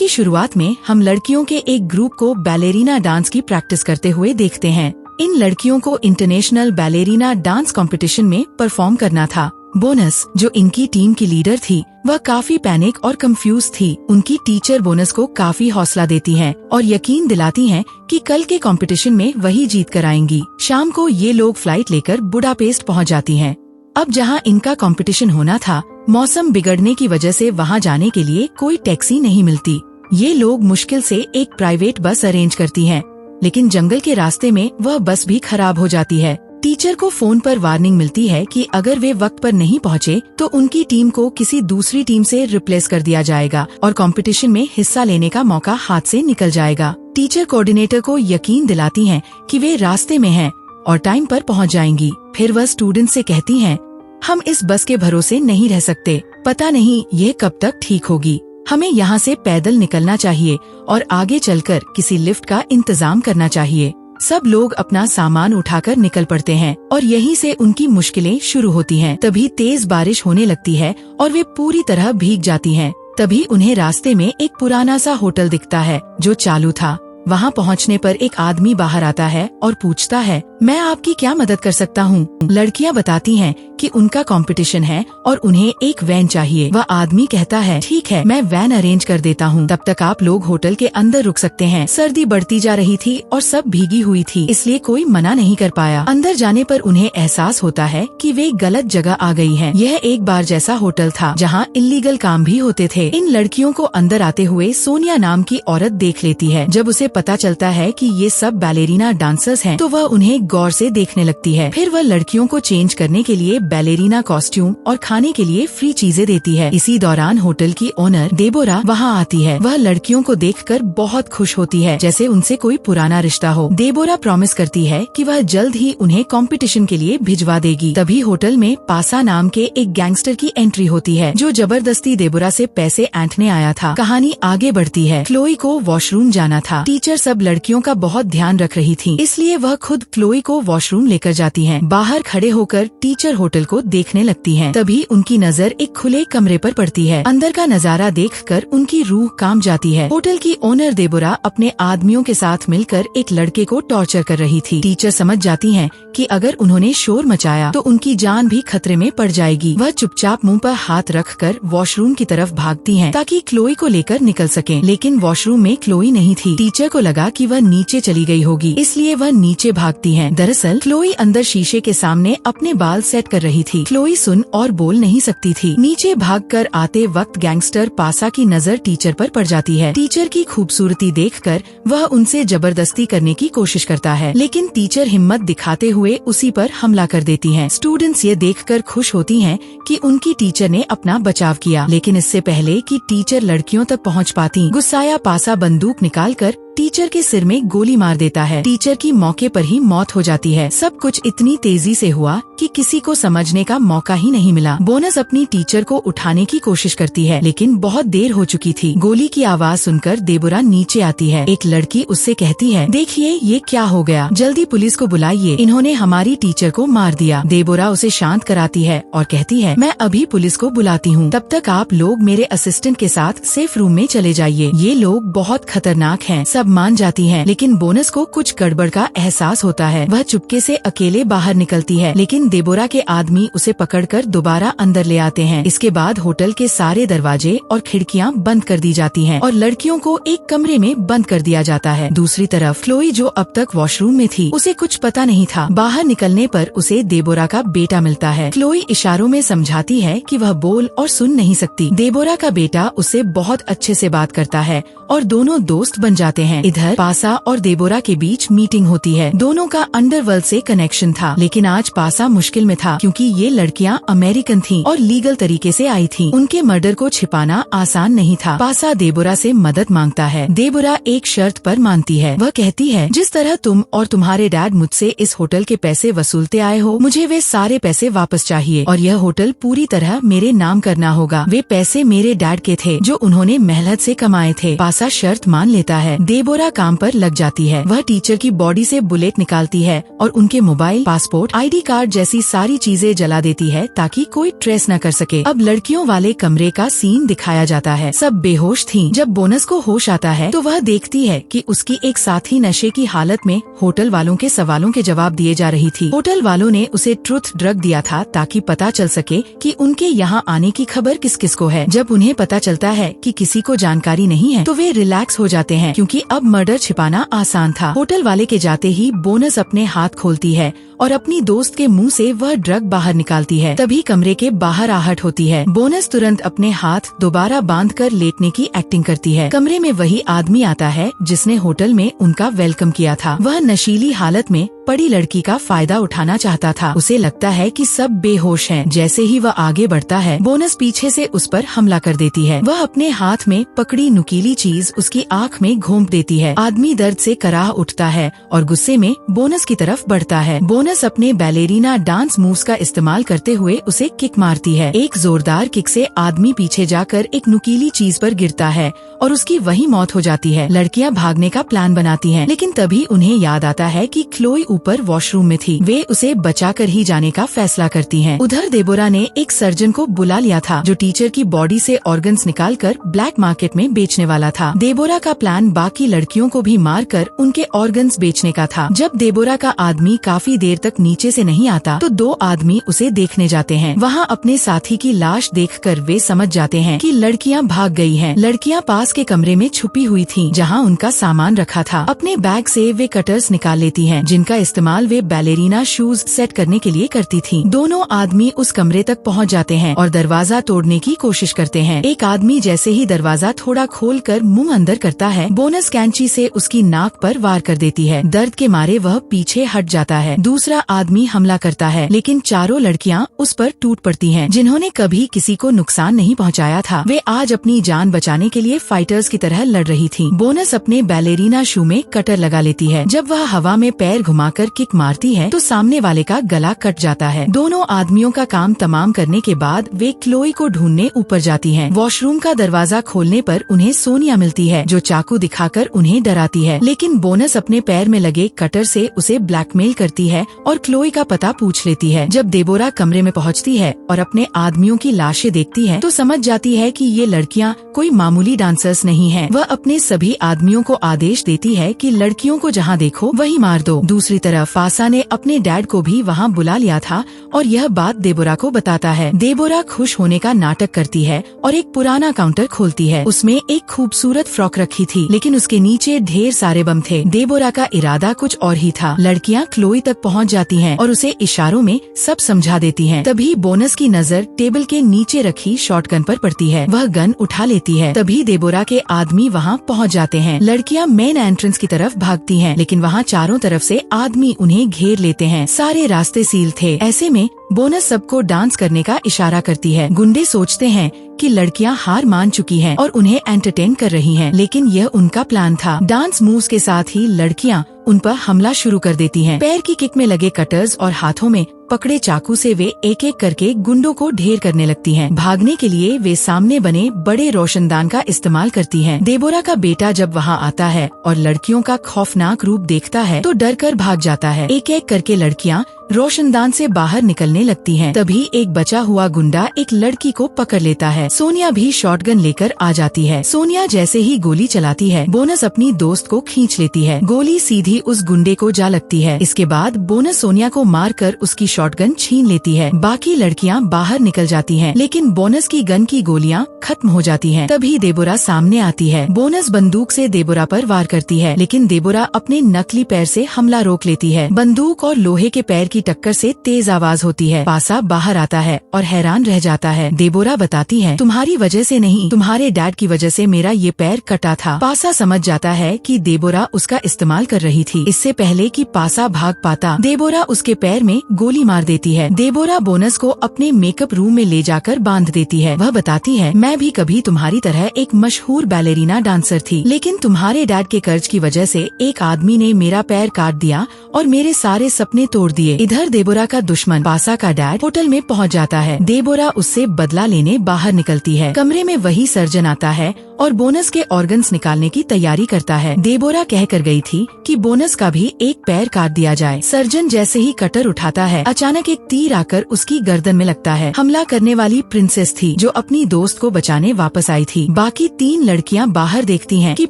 की शुरुआत में हम लड़कियों के एक ग्रुप को बैलेरिना डांस की प्रैक्टिस करते हुए देखते हैं। इन लड़कियों को इंटरनेशनल बैलेरिना डांस कंपटीशन में परफॉर्म करना था। बोनस, जो इनकी टीम की लीडर थी, वह काफी पैनिक और कंफ्यूज थी। उनकी टीचर बोनस को काफी हौसला देती हैं और यकीन दिलाती हैं कि कल के कंपटीशन में वही जीत कर आएंगी। शाम को ये लोग फ्लाइट लेकर बुडापेस्ट पहुंच जाती हैं। अब जहां इनका कंपटीशन होना था, मौसम बिगड़ने की वजह से वहां जाने के लिए कोई टैक्सी नहीं मिलती। ये लोग मुश्किल से एक प्राइवेट बस अरेंज करती हैं, लेकिन जंगल के रास्ते में वह बस भी खराब हो जाती है। टीचर को फोन पर वार्निंग मिलती है कि अगर वे वक्त पर नहीं पहुंचे तो उनकी टीम को किसी दूसरी टीम से रिप्लेस कर दिया जाएगा और कंपटीशन में हिस्सा लेने का मौका हाथ से निकल जाएगा। टीचर कोऑर्डिनेटर को यकीन दिलाती हैं कि वे रास्ते में हैं और टाइम पर पहुंच जाएंगी। फिर वह स्टूडेंट से कहती हैं, हम इस बस के भरोसे नहीं रह सकते, पता नहीं यह कब तक ठीक होगी। हमें यहाँ से पैदल निकलना चाहिए और आगे चलकर किसी लिफ्ट का इंतजाम करना चाहिए। सब लोग अपना सामान उठाकर निकल पड़ते हैं और यहीं से उनकी मुश्किलें शुरू होती हैं। तभी तेज बारिश होने लगती है और वे पूरी तरह भीग जाती हैं। तभी उन्हें रास्ते में एक पुराना सा होटल दिखता है जो चालू था। वहाँ पहुँचने पर एक आदमी बाहर आता है और पूछता है, मैं आपकी क्या मदद कर सकता हूँ? लड़कियाँ बताती हैं कि उनका कंपटीशन है और उन्हें एक वैन चाहिए। वह आदमी कहता है, ठीक है, मैं वैन अरेंज कर देता हूँ, तब तक आप लोग होटल के अंदर रुक सकते हैं। सर्दी बढ़ती जा रही थी और सब भीगी हुई थी, इसलिए कोई मना नहीं कर पाया। अंदर जाने पर उन्हें एहसास होता है कि वे गलत जगह आ गई हैं। यह एक बार जैसा होटल था जहाँ इल्लीगल काम भी होते थे। इन लड़कियों को अंदर आते हुए सोनिया नाम की औरत देख लेती है। जब उसे पता चलता है कि ये सब बैलेरिना डांसर्स हैं, तो वह उन्हें गौर से देखने लगती है। फिर वह लड़कियों को चेंज करने के लिए बैलेरिना कॉस्ट्यूम और खाने के लिए फ्री चीजें देती है। इसी दौरान होटल की ओनर डेबोरा वहाँ आती है। वह लड़कियों को देखकर बहुत खुश होती है, जैसे उनसे कोई पुराना रिश्ता हो। डेबोरा प्रॉमिस करती है कि वह जल्द ही उन्हें कंपटीशन के लिए भिजवा देगी। तभी होटल में पासा नाम के एक गैंगस्टर की एंट्री होती है, जो जबरदस्ती डेबोरा से पैसे ऐंठने आया था। कहानी आगे बढ़ती है। क्लोई को वॉशरूम जाना था। टीचर सब लड़कियों का बहुत ध्यान रख रही थी, इसलिए वह खुद क्लोई को वॉशरूम लेकर जाती हैं। बाहर खड़े होकर टीचर होटल को देखने लगती हैं। तभी उनकी नजर एक खुले कमरे पर पड़ती है। अंदर का नजारा देखकर उनकी रूह कांप जाती है। होटल की ओनर डेबोरा अपने आदमियों के साथ मिलकर एक लड़के को टॉर्चर कर रही थी। टीचर समझ जाती हैं कि अगर उन्होंने शोर मचाया तो उनकी जान भी खतरे में पड़ जाएगी। वह चुपचाप मुंह पर हाथ रखकर वॉशरूम की तरफ भागती हैं ताकि क्लोई को लेकर निकल सकें। लेकिन वॉशरूम में क्लोई नहीं थी। टीचर को लगा कि वह नीचे चली गई होगी, इसलिए वह नीचे भागती हैं। दरअसल क्लोई अंदर शीशे के सामने अपने बाल सेट कर रही थी। क्लोई सुन और बोल नहीं सकती थी। नीचे भागकर आते वक्त गैंगस्टर पासा की नजर टीचर पर पड़ जाती है। टीचर की खूबसूरती देखकर वह उनसे जबरदस्ती करने की कोशिश करता है, लेकिन टीचर हिम्मत दिखाते हुए उसी पर हमला कर देती हैं। स्टूडेंट्स ये देखकर खुश होती हैं कि उनकी टीचर ने अपना बचाव किया, लेकिन इससे पहले कि टीचर लड़कियों तक पहुंच पाती, गुस्साया पासा बंदूक निकालकर टीचर के सिर में गोली मार देता है। टीचर की मौके पर ही मौत हो जाती है। सब कुछ इतनी तेजी से हुआ कि किसी को समझने का मौका ही नहीं मिला। बोनस अपनी टीचर को उठाने की कोशिश करती है, लेकिन बहुत देर हो चुकी थी। गोली की आवाज सुनकर डेबोरा नीचे आती है। एक लड़की उससे कहती है, देखिए ये क्या हो गया, जल्दी पुलिस को बुलाइए, इन्होंने हमारी टीचर को मार दिया। डेबोरा उसे शांत कराती है और कहती है, मैं अभी पुलिस को बुलाती हूँ, तब तक आप लोग मेरे असिस्टेंट के साथ सेफ रूम में चले जाइए, ये लोग बहुत खतरनाक हैं। सब मान जाती हैं, लेकिन बोनस को कुछ गड़बड़ का एहसास होता है। वह चुपके से अकेले बाहर निकलती है, लेकिन डेबोरा के आदमी उसे पकड़कर दोबारा अंदर ले आते हैं। इसके बाद होटल के सारे दरवाजे और खिड़कियां बंद कर दी जाती हैं और लड़कियों को एक कमरे में बंद कर दिया जाता है। दूसरी तरफ क्लोई, जो अब तक वॉशरूम में थी, उसे कुछ पता नहीं था। बाहर निकलने पर उसे डेबोरा का बेटा मिलता है। क्लोई इशारों में समझाती है कि वह बोल और सुन नहीं सकती। डेबोरा का बेटा उससे बहुत अच्छे से बात करता है और दोनों दोस्त बन जाते हैं। इधर पासा और डेबोरा के बीच मीटिंग होती है। दोनों का अंडरवर्ल्ड से कनेक्शन था, लेकिन आज पासा मुश्किल में था क्योंकि ये लड़कियां अमेरिकन थीं और लीगल तरीके से आई थीं। उनके मर्डर को छिपाना आसान नहीं था। पासा डेबोरा से मदद मांगता है। डेबोरा एक शर्त पर मानती है। वह कहती है, जिस तरह तुम और तुम्हारे डैड मुझसे इस होटल के पैसे वसूलते आए हो, मुझे वे सारे पैसे वापस चाहिए और यह होटल पूरी तरह मेरे नाम करना होगा। वे पैसे मेरे डैड के थे जो उन्होंने मेहनत से कमाए थे। पासा शर्त मान लेता है। देबोरा काम पर लग जाती है। वह टीचर की बॉडी से बुलेट निकालती है और उनके मोबाइल, पासपोर्ट, ID कार्ड जैसी सारी चीजें जला देती है ताकि कोई ट्रेस न कर सके। अब लड़कियों वाले कमरे का सीन दिखाया जाता है। सब बेहोश थीं। जब बोनस को होश आता है तो वह देखती है कि उसकी एक साथी नशे की हालत में होटल वालों के सवालों के जवाब दिए जा रही थी। होटल वालों ने उसे ट्रुथ ड्रग दिया था ताकि पता चल सके कि उनके यहाँ आने की खबर किस किस को है। जब उन्हें पता चलता है कि किसी को जानकारी नहीं है तो वे रिलैक्स हो जाते हैं क्योंकि अब मर्डर छिपाना आसान था। होटल वाले के जाते ही बोनस अपने हाथ खोलती है और अपनी दोस्त के मुंह से वह ड्रग बाहर निकालती है। तभी कमरे के बाहर आहट होती है। बोनस तुरंत अपने हाथ दोबारा बांधकर लेटने की एक्टिंग करती है। कमरे में वही आदमी आता है जिसने होटल में उनका वेलकम किया था। वह नशीली हालत में पड़ी लड़की का फायदा उठाना चाहता था। उसे लगता है कि सब बेहोश हैं। जैसे ही वह आगे बढ़ता है बोनस पीछे से उस पर हमला कर देती है। वह अपने हाथ में पकड़ी नुकीली चीज उसकी आंख में घोंप देती है। आदमी दर्द से कराह उठता है और गुस्से में बोनस की तरफ बढ़ता है। बोनस अपने बैलेरिना डांस मूव्स का इस्तेमाल करते हुए उसे किक मारती है। एक जोरदार किक से आदमी पीछे जाकर एक नुकीली चीज पर गिरता है और उसकी वही मौत हो जाती है। लड़कियां भागने का प्लान बनाती हैं, लेकिन तभी उन्हें याद आता है कि क्लोई ऊपर वॉशरूम में थी। वे उसे बचाकर ही जाने का फैसला करती हैं। उधर देबोरा ने एक सर्जन को बुला लिया था जो टीचर की बॉडी से ऑर्गन्स निकालकर ब्लैक मार्केट में बेचने वाला था। देबोरा का प्लान बाकी लड़कियों को भी मारकर उनके ऑर्गन्स बेचने का था। जब देबोरा का आदमी काफी देर तक नीचे से नहीं आता तो दो आदमी उसे देखने जाते हैं। वहाँ अपने साथी की लाश देखकर वे समझ जाते हैं कि लड़कियां भाग गई हैं। लड़कियां पास के कमरे में छुपी हुई थीं, जहाँ उनका सामान रखा था। अपने बैग से वे कटर्स निकाल लेती हैं, जिनका इस्तेमाल वे बैलेरिना शूज सेट करने के लिए करती थी। दोनों आदमी उस कमरे तक पहुंच जाते हैं और दरवाजा तोड़ने की कोशिश करते हैं। एक आदमी जैसे ही दरवाजा थोड़ा खोलकर मुंह अंदर करता है, बोनस कैंची से उसकी नाक पर वार कर देती है। दर्द के मारे वह पीछे हट जाता है। दूसरा आदमी हमला करता है, लेकिन चारों लड़कियां उस पर टूट पड़ती हैं, जिन्होंने कभी किसी को नुकसान नहीं पहुंचाया था। वे आज अपनी जान बचाने के लिए फाइटर्स की तरह लड़ रही थी। बोनस अपने बैलेरिना शू में कटर लगा लेती है। जब वह हवा में पैर घुमाकर किक मारती है तो सामने वाले का गला कट जाता है। दोनों आदमियों का काम तमाम करने के बाद वे क्लोई को ढूंढने ऊपर जाती हैं। वॉशरूम का दरवाजा खोलने पर उन्हें सोनिया मिलती है, जो चाकू दिखाकर उन्हें डराती है, लेकिन बोनस अपने पैर में लगे कटर से उसे ब्लैकमेल करती है और क्लोई का पता पूछ लेती है। जब देबोरा कमरे में पहुंचती है और अपने आदमियों की लाशें देखती है तो समझ जाती है कि ये लड़कियां कोई मामूली डांसर्स नहीं हैं। वह अपने सभी आदमियों को आदेश देती है कि लड़कियों को जहां देखो वहीं मार दो। दूसरी तरफ पासा ने अपने डैड को भी वहां बुला लिया था और यह बात देबोरा को बताता है। देबोरा खुश होने का नाटक करती है और एक पुराना काउंटर खोलती है। उसमें एक खूबसूरत फ्रॉक रखी थी, लेकिन उसके नीचे ढेर सारे बम थे। देबोरा का इरादा कुछ और ही था। लड़कियां क्लोई तक पहुंच जाती हैं और उसे इशारों में सब समझा देती हैं। तभी बोनस की नजर टेबल के नीचे रखी शॉटगन पर पड़ती है। वह गन उठा लेती है। तभी देबोरा के आदमी वहां पहुंच जाते हैं। लड़कियां मेन एंट्रेंस की तरफ भागती हैं, लेकिन वहां चारों तरफ से आदमी उन्हें घेर लेते हैं। सारे रास्ते सील थे। ऐसे में बोनस सबको डांस करने का इशारा करती है। गुंडे सोचते हैं कि लड़कियां हार मान चुकी हैं और उन्हें एंटरटेन कर रही हैं, लेकिन यह उनका प्लान था। डांस मूव्स के साथ ही लड़कियां उन पर हमला शुरू कर देती हैं। पैर की किक में लगे कटर्स और हाथों में पकड़े चाकू से वे एक एक करके गुंडों को ढेर करने लगती हैं। भागने के लिए वे सामने बने बड़े रोशनदान का इस्तेमाल करती हैं। देबोरा का बेटा जब वहां आता है और लड़कियों का खौफनाक रूप देखता है तो डर कर भाग जाता है। एक एक करके लड़कियां रोशनदान से बाहर निकलने लगती हैं। तभी एक बचा हुआ गुंडा एक लड़की को पकड़ लेता है। सोनिया भी शॉटगन लेकर आ जाती है। सोनिया जैसे ही गोली चलाती है, बोनस अपनी दोस्त को खींच लेती है। गोली सीधी उस गुंडे को जा लगती है। इसके बाद बोनस सोनिया को मारकर उसकी शॉटगन छीन लेती है। बाकी लड़कियां बाहर निकल जाती हैं, लेकिन बोनस की गन की गोलियां खत्म हो जाती हैं। तभी देबोरा सामने आती है। बोनस बंदूक से देबोरा पर वार करती है, लेकिन देबोरा अपने नकली पैर से हमला रोक लेती है। बंदूक और लोहे के पैर की टक्कर से तेज आवाज होती है। पासा बाहर आता है और हैरान रह जाता है। देबोरा बताती है, तुम्हारी वजह से नहीं, तुम्हारे डैड की वजह से मेरा ये पैर कटा था। पासा समझ जाता है कि देबोरा उसका इस्तेमाल कर रही थी। इससे पहले कि पासा भाग पाता, देबोरा उसके पैर में गोली मार देती है। डेबोरा बोनस को अपने मेकअप रूम में ले जाकर बांध देती है। वह बताती है, मैं भी कभी तुम्हारी तरह एक मशहूर बैलेरिना डांसर थी, लेकिन तुम्हारे डैड के कर्ज की वजह से एक आदमी ने मेरा पैर काट दिया और मेरे सारे सपने तोड़ दिए। इधर डेबोरा का दुश्मन पासा का डैड होटल में पहुंच जाता है। डेबोरा उससे बदला लेने बाहर निकलती है। कमरे में वही सर्जन आता है और बोनस के ऑर्गन्स निकालने की तैयारी करता है। डेबोरा कह कर गई थी कि बोनस का भी एक पैर काट दिया जाए। सर्जन जैसे ही कटर उठाता है, अचानक एक तीर आकर उसकी गर्दन में लगता है। हमला करने वाली प्रिंसेस थी जो अपनी दोस्त को बचाने वापस आई थी। बाकी 3 लड़कियां बाहर देखती हैं कि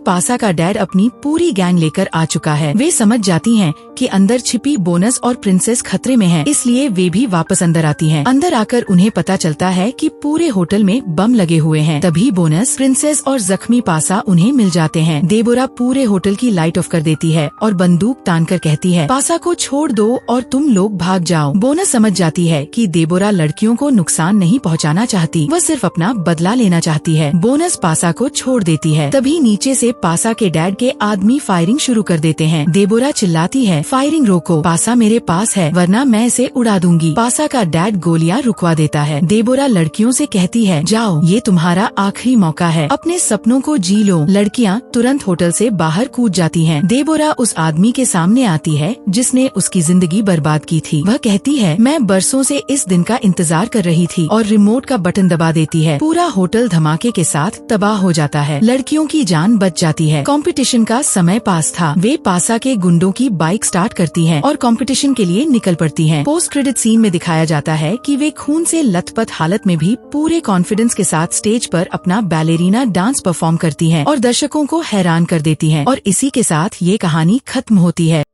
पासा का डैड अपनी पूरी गैंग लेकर आ चुका है। वे समझ जाती हैं कि अंदर छिपी बोनस और प्रिंसेस खतरे में है, इसलिए वे भी वापस अंदर आती हैं। अंदर आकर उन्हें पता चलता है कि पूरे होटल में बम लगे हुए हैं। तभी बोनस, प्रिंसेस और जख्मी पासा उन्हें मिल जाते हैं। डेबोरा पूरे होटल की लाइट ऑफ कर देती है और बंदूक तान कर कहती है, पासा को छोड़ दो और तुम लोग भाग जाओ। बोनस समझ जाती है कि डेबोरा लड़कियों को नुकसान नहीं पहुंचाना चाहती, वह सिर्फ अपना बदला लेना चाहती है। बोनस पासा को छोड़ देती है। तभी नीचे से पासा के डैड के आदमी फायरिंग शुरू कर देते हैं। डेबोरा चिल्लाती है, फायरिंग रोको, पासा मेरे पास है वरना मैं इसे उड़ा दूंगी। पासा का डैड गोलियां रुकवा देता है। डेबोरा लड़कियों से कहती है, जाओ, ये तुम्हारा आखिरी मौका है, अपने सपनों को जी लो। लड़कियां तुरंत होटल से बाहर कूद जाती हैं। डेबोरा उस आदमी के सामने आती है जिसने उसकी जिंदगी बर्बाद की थी। वह कहती है, मैं बरसों से इस दिन का इंतजार कर रही थी, और रिमोट का बटन दबा देती है। पूरा होटल धमाके के साथ तबाह हो जाता है। लड़कियों की जान बच जाती है। कंपटीशन का समय पास था। वे पासा के गुंडों की बाइक स्टार्ट करती हैं और कंपटीशन के लिए निकल पड़ती हैं। पोस्ट क्रेडिट सीन में दिखाया जाता है कि वे खून से लथपथ हालत में भी पूरे कॉन्फिडेंस के साथ स्टेज पर अपना बैलेरिना डांस परफॉर्म करती हैं और दर्शकों को हैरान कर देती हैं। और इसी के साथ ये कहानी खत्म होती है।